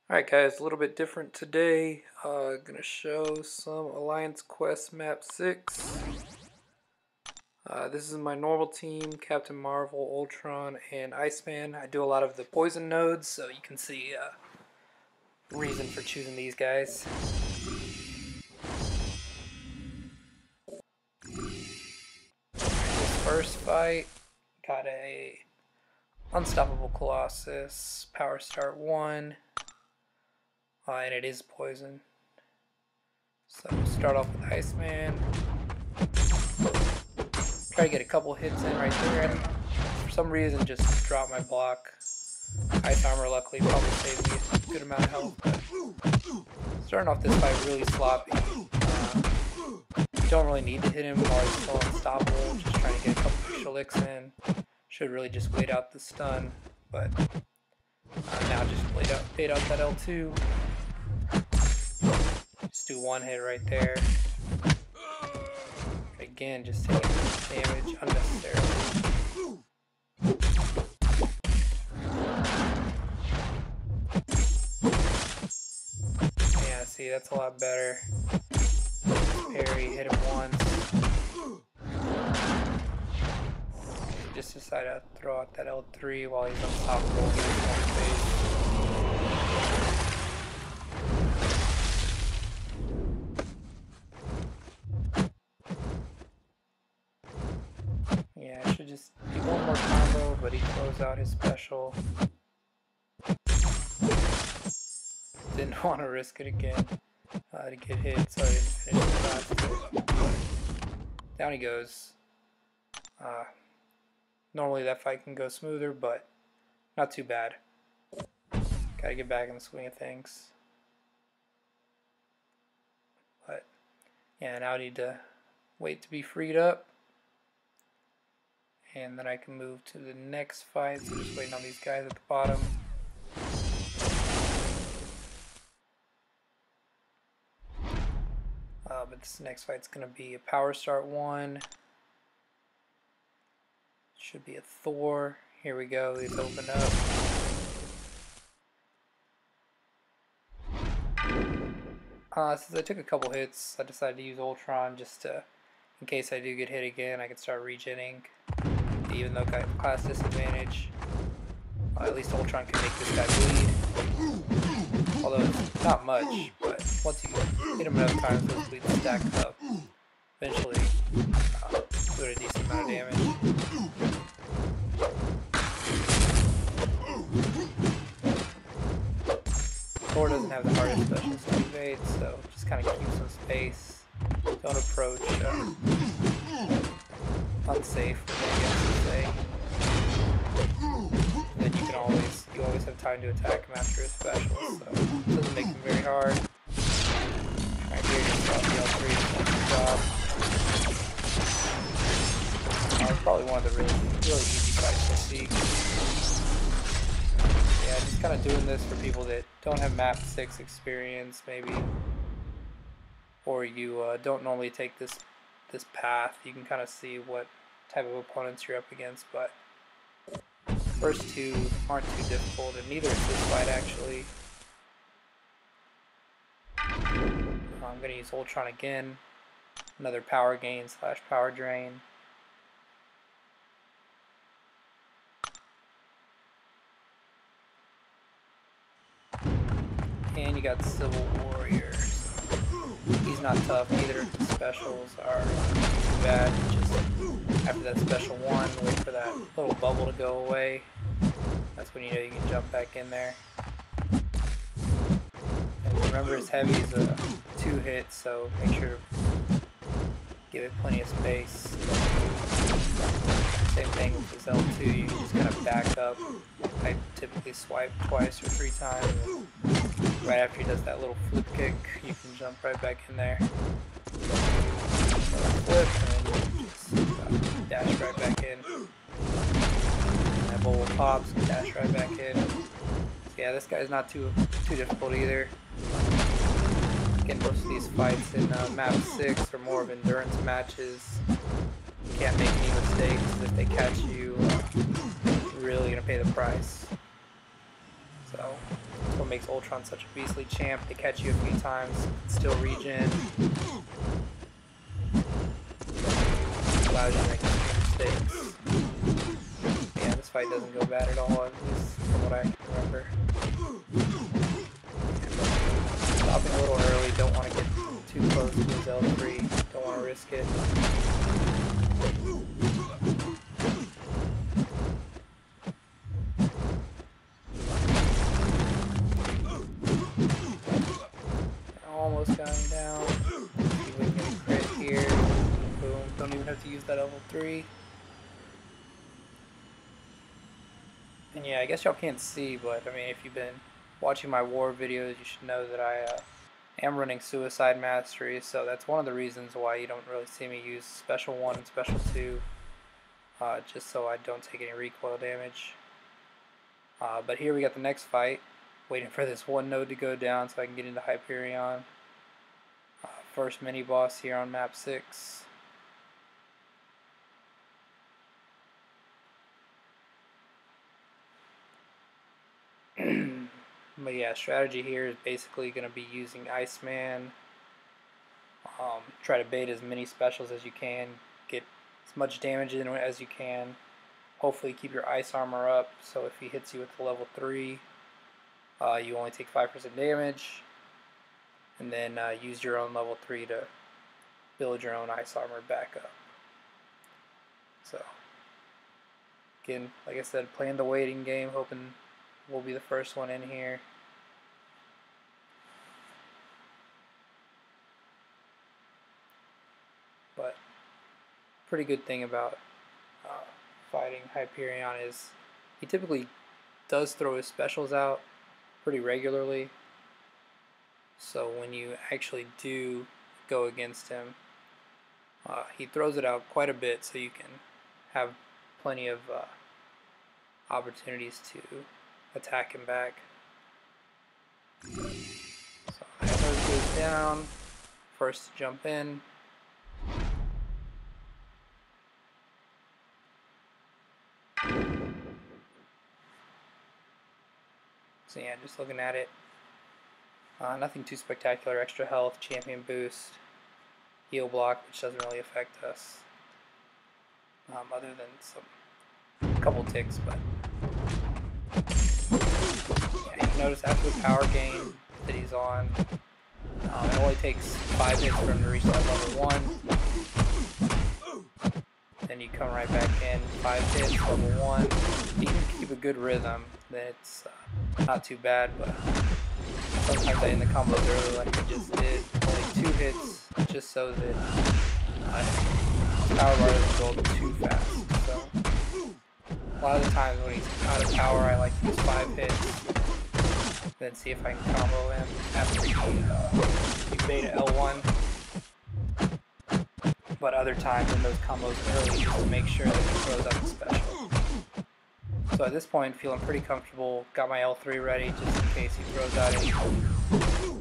Alright guys, a little bit different today. Gonna show some Alliance Quest Map 6. This is my normal team, Captain Marvel, Ultron, and Iceman. I do a lot of the poison nodes, so you can see reason for choosing these guys. This first fight, got a Unstoppable Colossus, Power Start 1. And it is poison. So we'll start off with Iceman. Try to get a couple hits in right there, and for some reason just drop my block. Ice armor luckily probably saved me a good amount of health, but starting off this fight really sloppy. Don't really need to hit him while he's still unstoppable, just trying to get a couple extra licks in. Should really just wait out the stun, but now just bait out that L2. Just do one hit right there. Again, just taking damage unnecessarily. Yeah, see, that's a lot better. Parry, hit him once. Just decided to throw out that L3 while he's unstoppable. Yeah, I should just do one more combo, but he throws out his special. Didn't want to risk it again to get hit, so I didn't finish the last hit. Down he goes. Normally that fight can go smoother, but not too bad. Gotta get back in the swing of things. But yeah, now I need to wait to be freed up. And then I can move to the next fight, so just waiting on these guys at the bottom. But this next fight's going to be a Power Start 1. Should be a Thor. Here we go, he's opened up. Since I took a couple hits, I decided to use Ultron just to, in case I do get hit again, I can start regenning. Even though I have class disadvantage, at least Ultron can make this guy bleed. Although it's not much, but once you hit him enough times, those bleeds stack up. Eventually, doing a decent amount of damage. Thor doesn't have the hardest specials to evade, so just kind of keep some space. Don't approach. Unsafe, I guess to say. And then you always have time to attack him after his special, so it doesn't make him very hard. Try to gear yourself the L3 job. Probably one of the really easy fights to see. Yeah, just kind of doing this for people that don't have map 6 experience, maybe, or you don't normally take this path. You can kind of see what type of opponents you're up against, but first two aren't too difficult, and neither is this fight actually. I'm going to use Ultron again, another power gain / power drain. And you got Civil Warriors. He's not tough, neither of the specials are too bad. Just after that special one, wait for that little bubble to go away. That's when you know you can jump back in there. And remember, his heavy is a 2-hit, so make sure to give it plenty of space. Same thing with his L2, you can just kind of back up. I typically swipe twice or 3 times. Right after he does that little flip kick, you can jump right back in there. Flip, and then just dash right back in. And that bowl pops, and dash right back in. So yeah, this guy's not too difficult either. Again, most of these fights in map 6 are more of endurance matches. You can't make any mistakes. If they catch you, you're really gonna pay the price. So what makes Ultron such a beastly champ. They catch you a few times, still regen. Allows you to make extreme mistakes. Yeah, this fight doesn't go bad at all, at least from what I can remember. Stopping a little early, don't want to get too close to his L3, don't want to risk it. Almost got him down. See if we can get a crit here. Boom, don't even have to use that level 3. And yeah, I guess y'all can't see, but I mean, if you've been watching my war videos, you should know that I am running Suicide Mastery, so that's one of the reasons why you don't really see me use Special 1 and Special 2, just so I don't take any recoil damage. But here we got the next fight, waiting for this one node to go down so I can get into Hyperion. First mini-boss here on map 6. But yeah, strategy here is basically going to be using Iceman. Try to bait as many specials as you can, get as much damage in as you can. Hopefully keep your ice armor up, so if he hits you with the level 3, you only take 5% damage. And then use your own level 3 to build your own ice armor back up. So, again, like I said, playing the waiting game, hoping we'll be the first one in here. But pretty good thing about fighting Hyperion is he typically does throw his specials out pretty regularly. So when you actually do go against him, he throws it out quite a bit, so you can have plenty of opportunities to attack him back. So that goes down. First to jump in. So yeah, just looking at it. Nothing too spectacular. Extra health, champion boost, heal block, which doesn't really affect us, other than a couple ticks. But yeah, you notice after the power gain that he's on, it only takes 5 hits for him to reach that level 1. Then you come right back in, 5 hits, level 1. If you can keep a good rhythm, then it's not too bad. But sometimes I end the combos early like I just did. Only 2 hits, just so that power bar doesn't go too fast. So a lot of the times when he's out of power, I like to use 5 hits, then see if I can combo him after you beta L1. But other times in those combos early, just to make sure that he throws out the special. So at this point, feeling pretty comfortable. Got my L3 ready just in case he throws out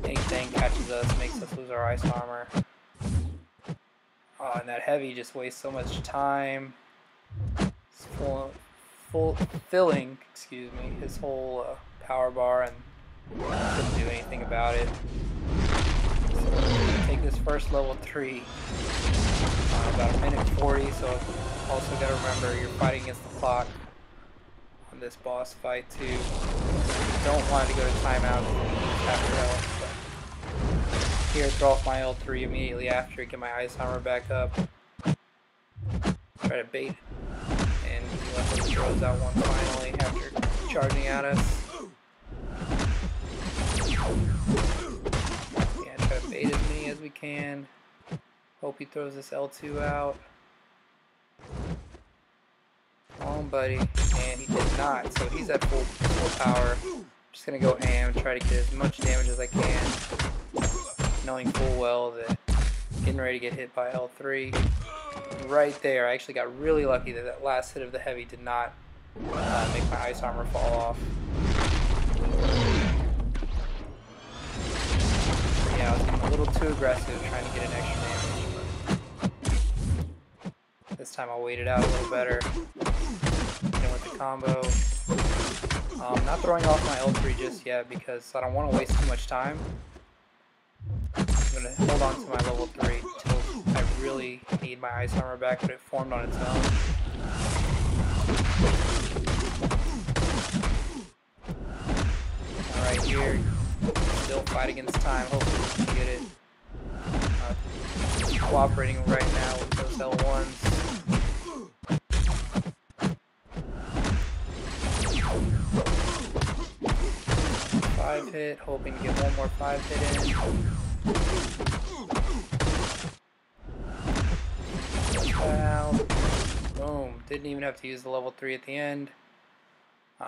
anything, catches us, makes us lose our ice armor. And that heavy just wastes so much time. It's filling, excuse me, his whole power bar, and couldn't do anything about it. So take this first level 3. About 1:40, so also got to remember you're fighting against the clock on this boss fight too. You don't want to go to timeout after health, but here throw off my L3 immediately after, get my ice armor back up, try to bait, and he luckily throws out one finally after charging at us. Yeah, try to bait as many as we can. Hope he throws this L2 out. Come on, buddy. And he did not. So he's at full power. Just going to go ham, try to get as much damage as I can. Knowing full well that getting ready to get hit by L3. Right there, I actually got really lucky that that last hit of the heavy did not make my ice armor fall off. Yeah, I was getting a little too aggressive trying to get an extra damage. This time I'll wait it out a little better. Get in with the combo. Not Not throwing off my L3 just yet because I don't want to waste too much time. I'm going to hold on to my level 3 until I really need my ice armor back, but it formed on its own. Alright, here. Still fight against time. Hopefully we can get it. Cooperating right now with those L1s. Five hit, hoping to get one more 5 hit in. Down. Boom. Didn't even have to use the level 3 at the end. If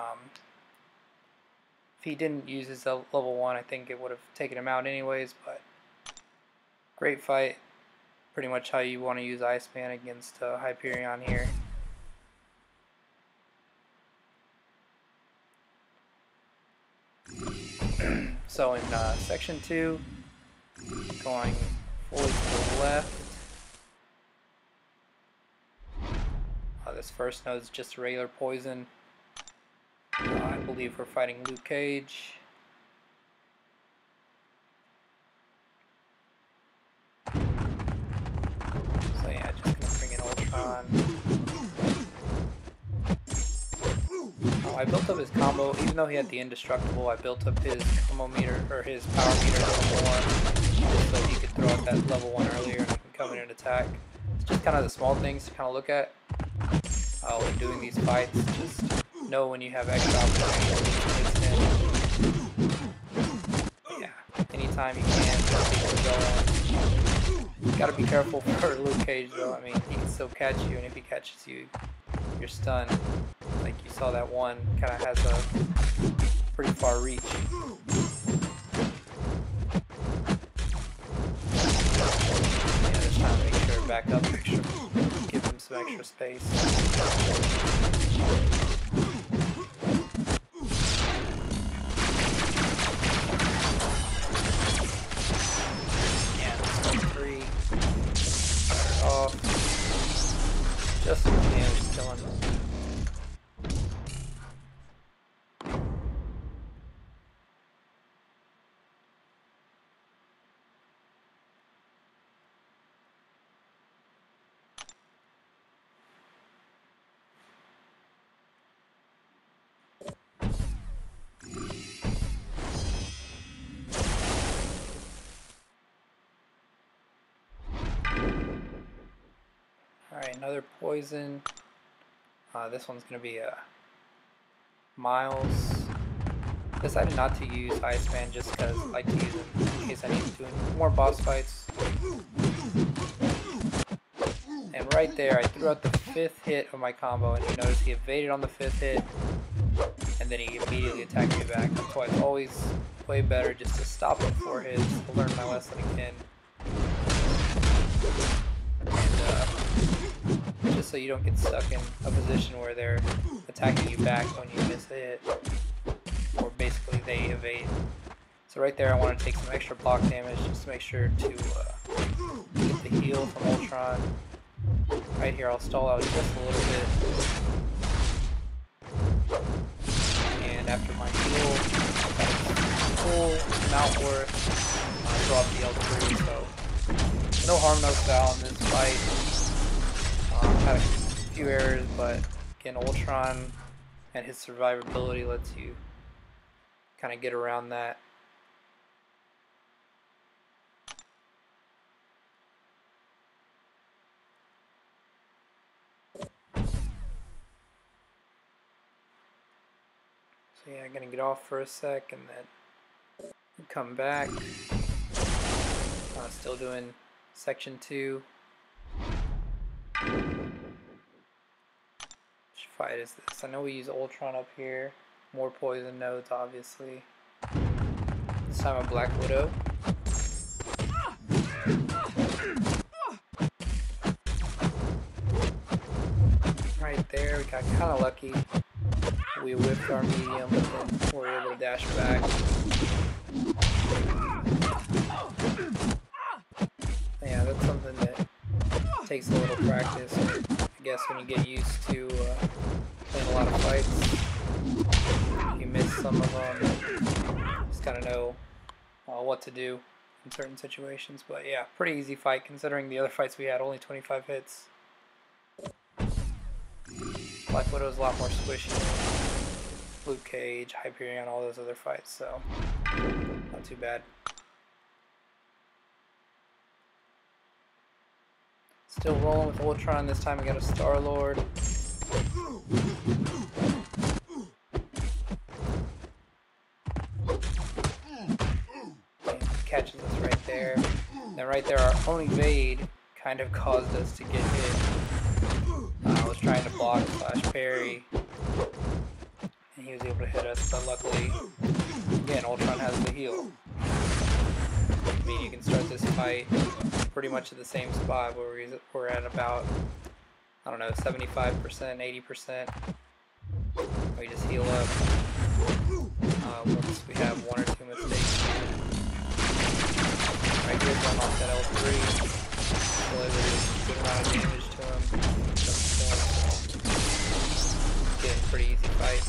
he didn't use his level 1, I think it would have taken him out anyways, but great fight. Pretty much how you want to use Iceman against Hyperion here. So in section 2, going fully to the left. This first node is just a regular poison. I believe we're fighting Luke Cage. So yeah, just gonna bring in Ultron. I built up his combo, even though he had the indestructible, I built up his combo meter, or his power meter a little more, just so he could throw out that level 1 earlier and I can come in and attack. It's just kind of the small things to kind of look at when doing these fights. Just know when you have extra opportunities to yeah, anytime you can, gotta be careful for Luke Cage though. I mean, he can still catch you, and if he catches you, you're stunned. Like you saw that one kind of has a pretty far reach. Yeah, just trying to make sure back up, make sure give him some extra space. Yeah, that's 3. Off. Just some damage killing. Alright, another poison. This one's going to be Miles. Decided not to use Iceman just because I like to use him in case I need to do more boss fights. And right there, I threw out the 5th hit of my combo, and you notice he evaded on the 5th hit, and then he immediately attacked me back. That's why it's always way better just to stop him before his. I'll learn my lesson again. And just so you don't get stuck in a position where they're attacking you back when you miss a hit, or basically they evade. So right there I want to take some extra block damage just to make sure to get the heal from Ultron. Right here I'll stall out just a little bit, and after my heal, full amount worth, drop the L3, so no harm, no foul in this fight. Had a few errors, but again, Ultron and his survivability lets you kind of get around that. So yeah, I'm gonna get off for a sec and then come back. Still doing section 2. Which fight is this? I know we use Ultron up here. More poison nodes, obviously. This time a Black Widow. Right there, we got kind of lucky. We whipped our medium, but then we were able to dash back. Yeah, that's something that takes a little practice. I guess when you get used to playing a lot of fights, you miss some of them. Just kind of know what to do in certain situations. But yeah, pretty easy fight considering the other fights we had only 25 hits. Black Widow's a lot more squishy. Luke Cage, Hyperion, all those other fights, so not too bad. Still rolling with Ultron. This time we got a Star-Lord. Catches us right there. Then right there, our own evade kind of caused us to get hit. I was trying to block / parry, and he was able to hit us, but luckily, again, Ultron has the heal. I mean, you can start this fight pretty much at the same spot where we're at about, I don't know, 75%, 80%. We just heal up once we have 1 or 2 mistakes. Right here, going off that L3. Delivered a good amount of damage to him. Getting a pretty easy fight.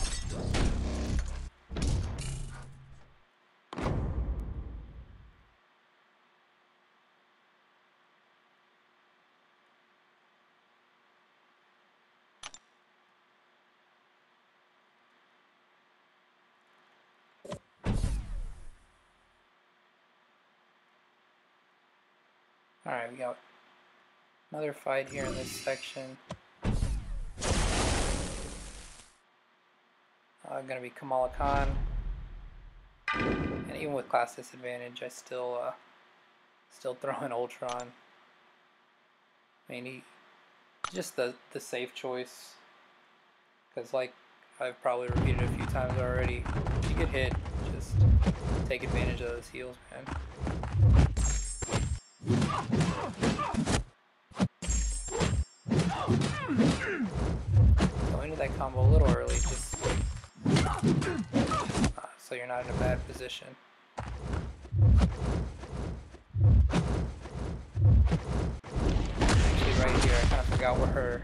Alright, we got another fight here in this section. Gonna be Kamala Khan. And even with class disadvantage, I still throw in Ultron. I mean, he's just the safe choice. Because like I've probably repeated a few times already, if you get hit, just take advantage of those heals, man. Go into that combo a little early, just so you're not in a bad position. Actually, right here, I kind of forgot where her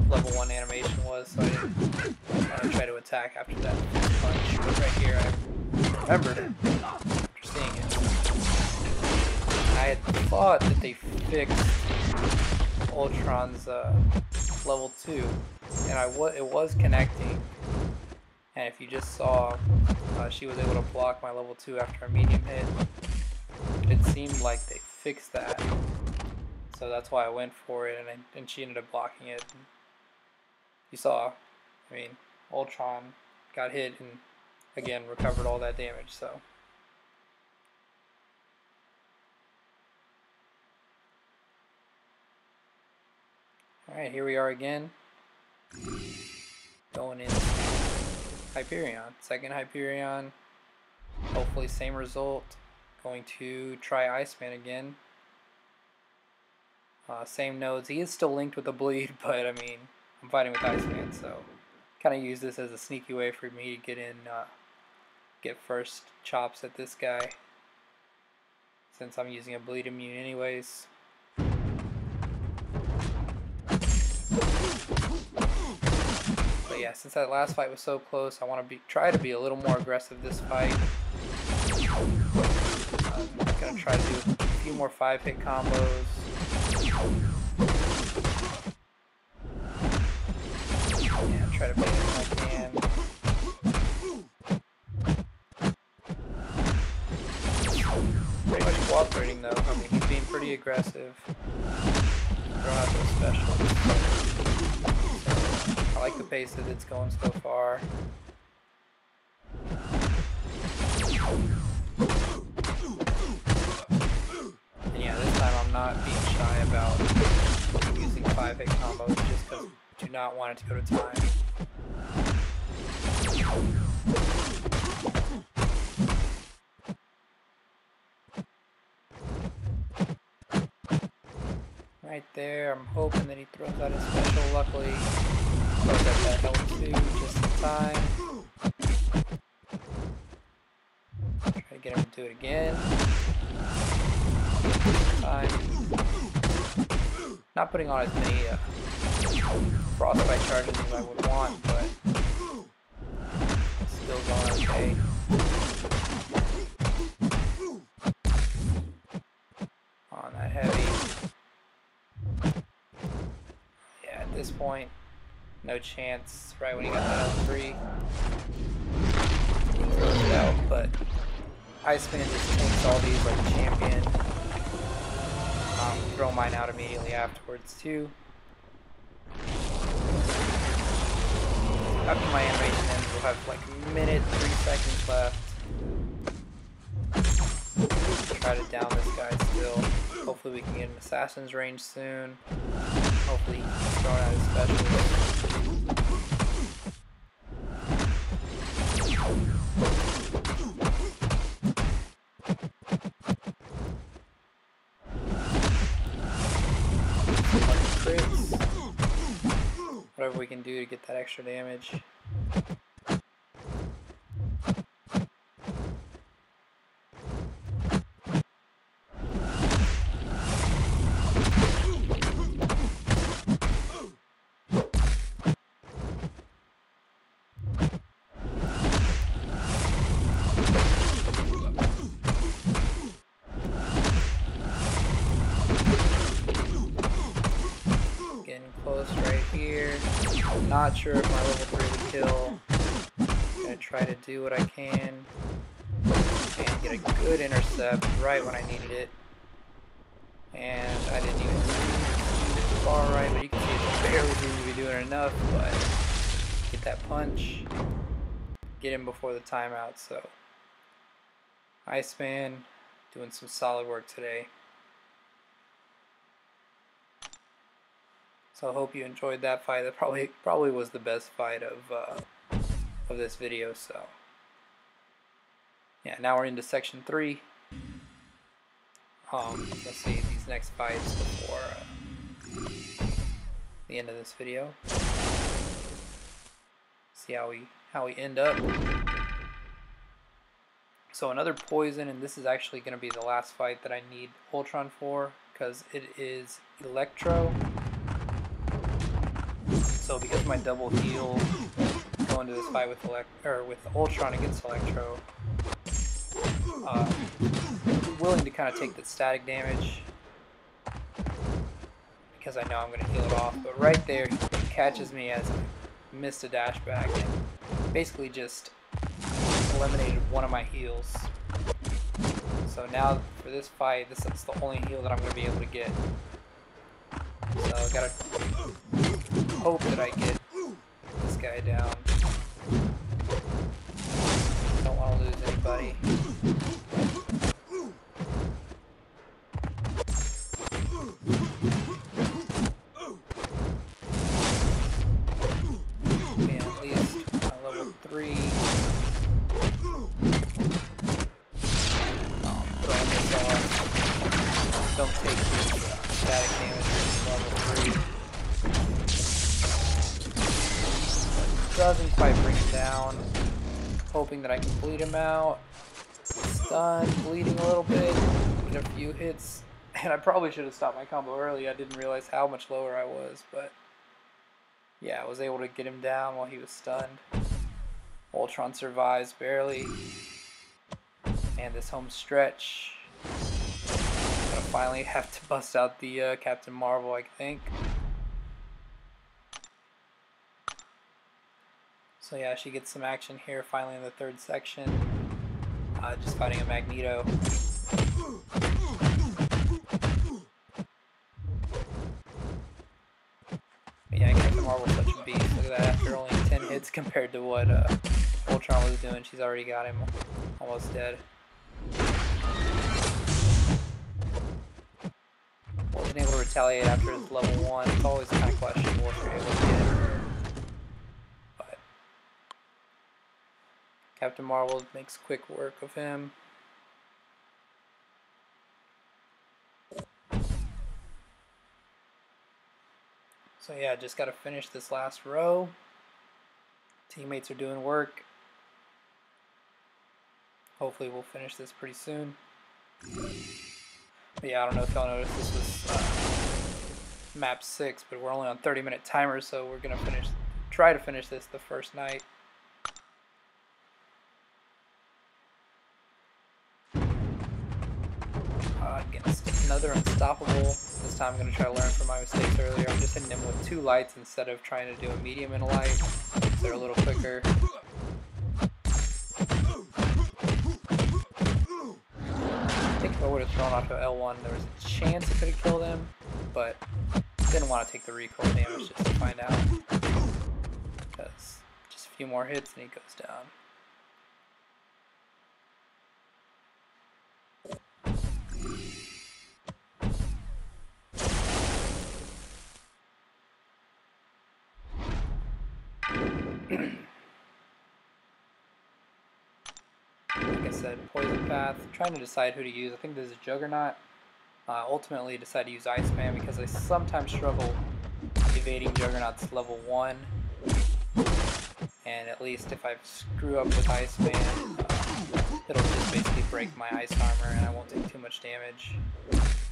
level 1 animation was, so I didn't try to attack after that punch. But right here, I remembered it after seeing it. I had thought that they fixed Ultron's level 2, and it was connecting, and if you just saw, she was able to block my level 2 after a medium hit. It seemed like they fixed that, so that's why I went for it, and she ended up blocking it. And you saw, I mean, Ultron got hit and again recovered all that damage, so. Alright, here we are again, going into Hyperion, second Hyperion, hopefully same result. Going to try Iceman again, same nodes. He is still linked with the bleed, but I mean, I'm fighting with Iceman, so kind of use this as a sneaky way for me to get in, get first chops at this guy, since I'm using a bleed immune anyways. But yeah, since that last fight was so close, I want to try to be a little more aggressive this fight. I'm gonna try to do a few more 5-hit combos. Yeah, try to make it if I can. Pretty much cooperating though. I mean, he's being pretty aggressive. Throwing out those specials. I like the pace that it's going so far. And yeah, this time I'm not being shy about using 5-hit combos just because I do not want it to go to time. Right there, I'm hoping that he throws out his special. Luckily, throws out that L2 just in time. Try to get him to do it again. Not putting on as many frostbite charges as I would want, but still going okay. On that heavy. Yeah, at this point, no chance. Right when he got that L3, he throws it out. But Iceman just takes all these like a champion. Throw mine out immediately afterwards too. After my animation ends, we'll have like a minute, 3 seconds left. Try to down this guy still. Hopefully we can get an assassin's range soon. Hopefully he's throwing out his specialist. Crits. Whatever we can do to get that extra damage. Close right here. Not sure if my level 3 would kill. Gonna try to do what I can and get a good intercept right when I needed it. And I didn't even do it far right, but you can see it barely seems to be doing enough. But get that punch, get him before the timeout. So Iceman doing some solid work today. So I hope you enjoyed that fight. That probably was the best fight of this video. So yeah, now we're into section 3. Let's see these next fights before the end of this video. See how we end up. So another poison, and this is actually going to be the last fight that I need Ultron for, because it is Electro. So because my double heal going to this fight with Ultron against Electro, willing to kind of take the static damage because I know I'm going to heal it off. But right there, he catches me as I missed a dash back and basically just eliminated one of my heals. So now for this fight, this is the only heal that I'm going to be able to get. So I gotta hope that I get this guy down. Don't want to lose anybody. And at least level 3. Throwing this off. Don't take static damage from level 3. Doesn't quite bring him down. Hoping that I can bleed him out. Stunned, bleeding a little bit. Get a few hits. And I probably should have stopped my combo early. I didn't realize how much lower I was. But yeah, I was able to get him down while he was stunned. Ultron survives barely. And this home stretch. I'm gonna finally have to bust out the Captain Marvel, I think. So yeah, she gets some action here finally in the 3rd section. Just fighting a Magneto. But yeah, Captain Marvel's such a beast. Look at that, after only 10 hits compared to what Ultron was doing, she's already got him almost dead. Wasn't able to retaliate after his level 1. It's always kind of questionable if you're able to get it. Captain Marvel makes quick work of him. So yeah, just got to finish this last row. Teammates are doing work. Hopefully we'll finish this pretty soon. But yeah, I don't know if y'all noticed this was map 6, but we're only on 30-minute timer, so we're gonna try to finish this the first night. against another unstoppable. This time I'm going to try to learn from my mistakes earlier. I'm just hitting him with 2 lights instead of trying to do a medium and a light. They're a little quicker. I think if I would have thrown onto L1, there was a chance it could have killed him, but didn't want to take the recoil damage just to find out. Because just a few more hits and he goes down. Like I said, Poison Path, trying to decide who to use. I think this is Juggernaut. Ultimately decided to use Iceman because I sometimes struggle evading Juggernaut's level 1. And at least if I screw up with Iceman, it'll just basically break my ice armor and I won't take too much damage.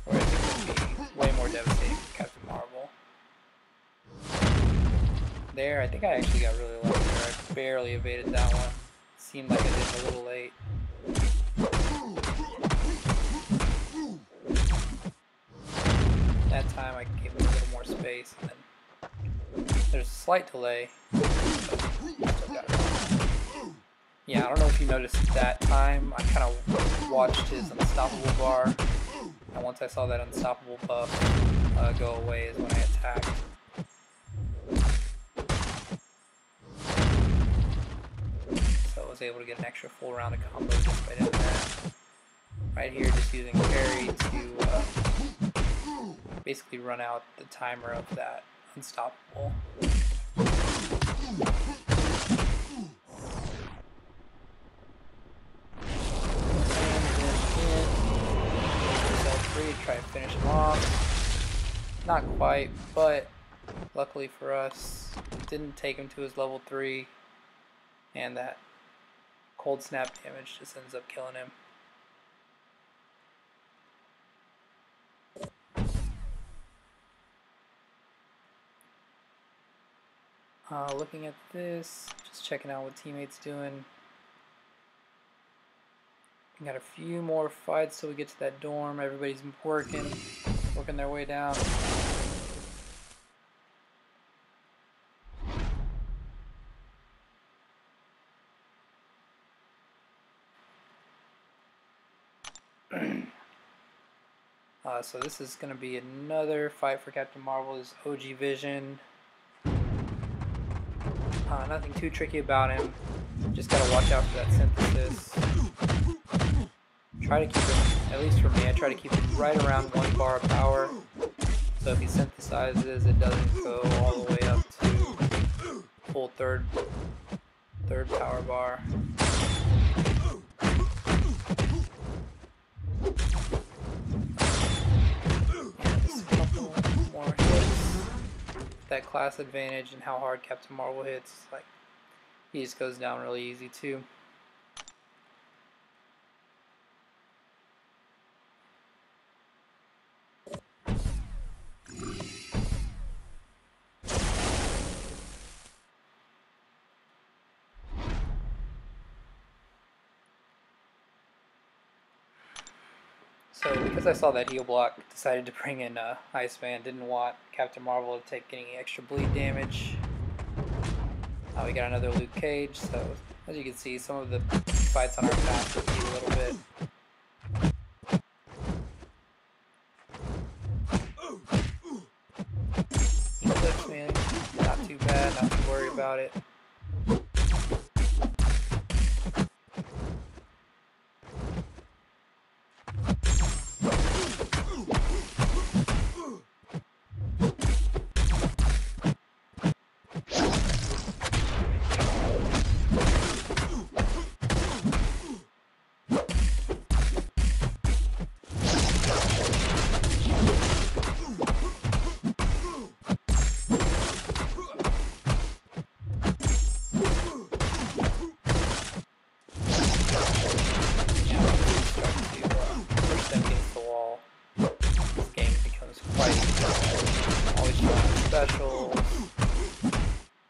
Whereas it could be way more devastating with Captain Marvel. There, I think I actually got really lucky there. I barely evaded that one. Seemed like I did a little late. That time I gave it a little more space, and then there's a slight delay. Still got it wrong. Yeah, I don't know if you noticed that time, I kind of watched his unstoppable bar, and once I saw that unstoppable buff go away is when I attacked. So I was able to get an extra full round of combo just by doing that. Right here, just using parry to basically run out the timer of that unstoppable. L3 to try to finish him off. Not quite, but luckily for us, it didn't take him to his level 3, and that cold snap damage just ends up killing him. Looking at this, just checking out what teammates doing. We got a few more fights till we get to that dorm. Everybody's working their way down. So this is going to be another fight for Captain Marvel's OG Vision. Nothing too tricky about him. Just gotta watch out for that synthesis. Try to keep him, at least for me, I try to keep him right around 1 bar of power. So if he synthesizes, it doesn't go all the way up to full third power bar. And just a couple more hits. That class advantage and how hard Captain Marvel hits, like, he just goes down really easy too. So because I saw that heal block, decided to bring in Iceman. Didn't want Captain Marvel to take any extra bleed damage. We got another Luke Cage, so as you can see, some of the fights on our path repeat a little bit. He clips me, not too bad, not too worried about it.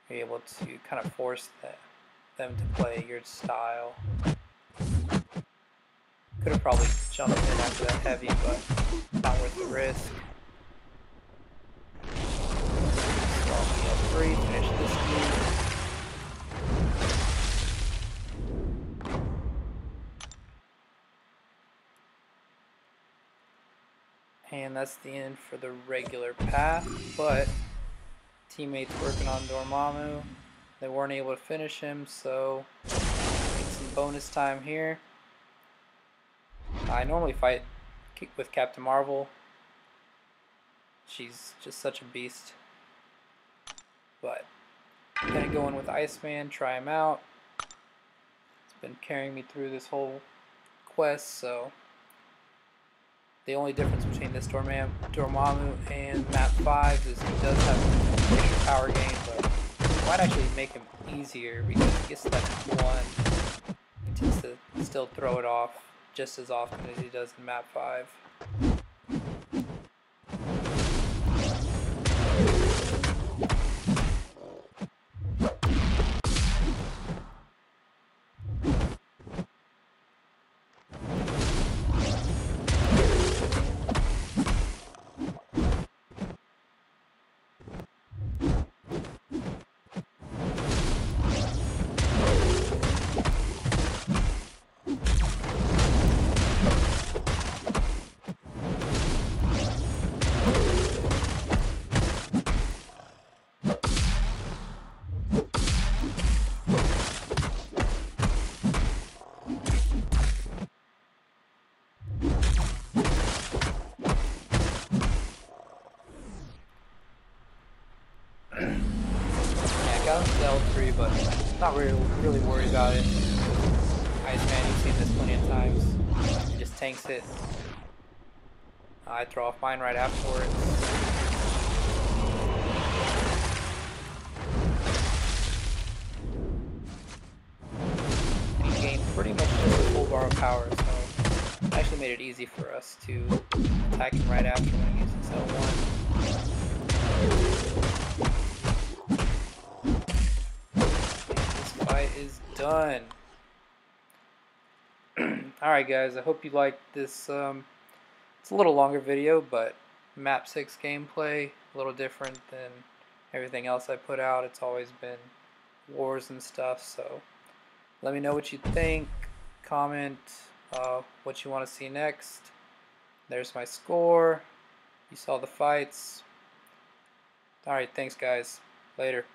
Be able to kind of force them to play your style. Could have probably jumped in after that heavy, but not worth the risk. So I'll be L3, finish this dude. And that's the end for the regular path, but teammates working on Dormammu. They weren't able to finish him, so some bonus time here. I normally fight with Captain Marvel. She's just such a beast. But I'm gonna go in with Iceman, try him out. It's been carrying me through this whole quest, so the only difference between this Dormammu and map 5 is he does have a bigger power gain, but it might actually make him easier because he gets that 1. He tends to still throw it off just as often as he does in map 5. Got him to L3, but not really worried about it. Iceman, you've seen this plenty of times. He just tanks it. I throw off mine right afterwards. And he gained pretty much just a full bar of power, so it actually made it easy for us to attack him right after when he uses L1. Is done. Alright guys, I hope you liked this. It's a little longer video, but map 6 gameplay, a little different than everything else I put out. It's always been wars and stuff, so let me know what you think. Comment what you want to see next. There's my score. You saw the fights. Alright, thanks guys. Later.